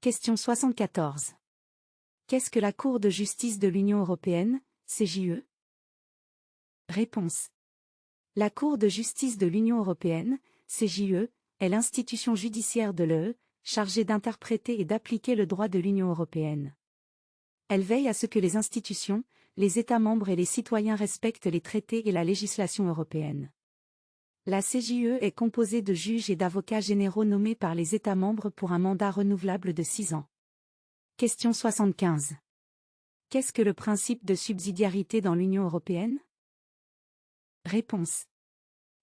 Question 74. Qu'est-ce que la Cour de justice de l'Union européenne, CJUE? Réponse. La Cour de justice de l'Union européenne, CJUE, est l'institution judiciaire de l'UE, chargée d'interpréter et d'appliquer le droit de l'Union européenne. Elle veille à ce que les institutions, les États membres et les citoyens respectent les traités et la législation européenne. La CJUE est composée de juges et d'avocats généraux nommés par les États membres pour un mandat renouvelable de 6 ans. Question 75. Qu'est-ce que le principe de subsidiarité dans l'Union européenne? Réponse.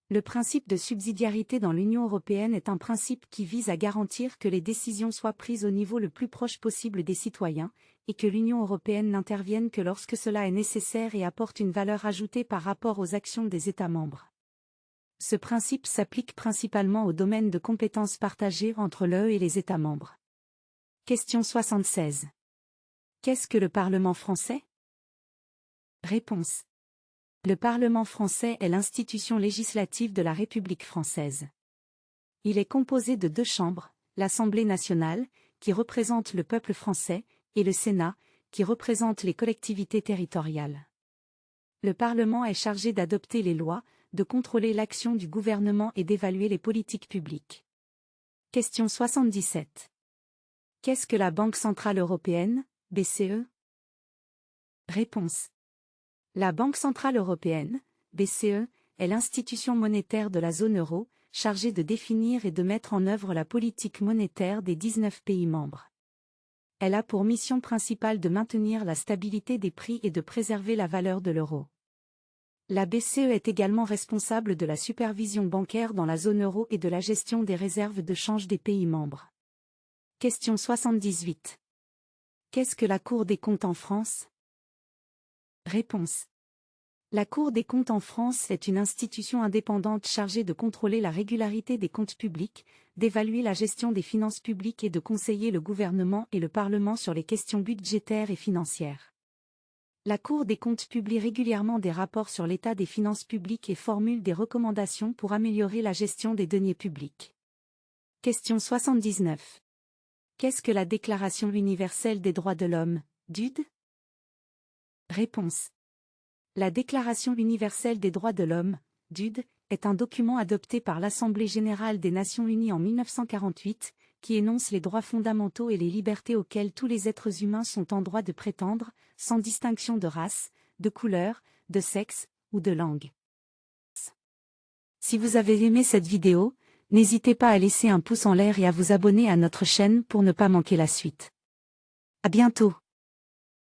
Le principe de subsidiarité dans l'Union européenne est un principe qui vise à garantir que les décisions soient prises au niveau le plus proche possible des citoyens, et que l'Union européenne n'intervienne que lorsque cela est nécessaire et apporte une valeur ajoutée par rapport aux actions des États membres. Ce principe s'applique principalement au domaine de compétences partagées entre l'UE et les États membres. Question 76. Qu'est-ce que le Parlement français? Réponse. Le Parlement français est l'institution législative de la République française. Il est composé de 2 chambres, l'Assemblée nationale, qui représente le peuple français, et le Sénat, qui représente les collectivités territoriales. Le Parlement est chargé d'adopter les lois, de contrôler l'action du gouvernement et d'évaluer les politiques publiques. Question 77. Qu'est-ce que la Banque centrale européenne, BCE? Réponse. La Banque centrale européenne, BCE, est l'institution monétaire de la zone euro, chargée de définir et de mettre en œuvre la politique monétaire des 19 pays membres. Elle a pour mission principale de maintenir la stabilité des prix et de préserver la valeur de l'euro. La BCE est également responsable de la supervision bancaire dans la zone euro et de la gestion des réserves de change des pays membres. Question 78. Qu'est-ce que la Cour des comptes en France? Réponse. La Cour des comptes en France est une institution indépendante chargée de contrôler la régularité des comptes publics, d'évaluer la gestion des finances publiques et de conseiller le gouvernement et le Parlement sur les questions budgétaires et financières. La Cour des comptes publie régulièrement des rapports sur l'état des finances publiques et formule des recommandations pour améliorer la gestion des deniers publics. Question 79. Qu'est-ce que la Déclaration universelle des droits de l'homme, DUD? Réponse. La Déclaration universelle des droits de l'homme, DUD, est un document adopté par l'Assemblée générale des Nations unies en 1948, qui énonce les droits fondamentaux et les libertés auxquels tous les êtres humains sont en droit de prétendre, sans distinction de race, de couleur, de sexe ou de langue. Si vous avez aimé cette vidéo, n'hésitez pas à laisser un pouce en l'air et à vous abonner à notre chaîne pour ne pas manquer la suite. À bientôt.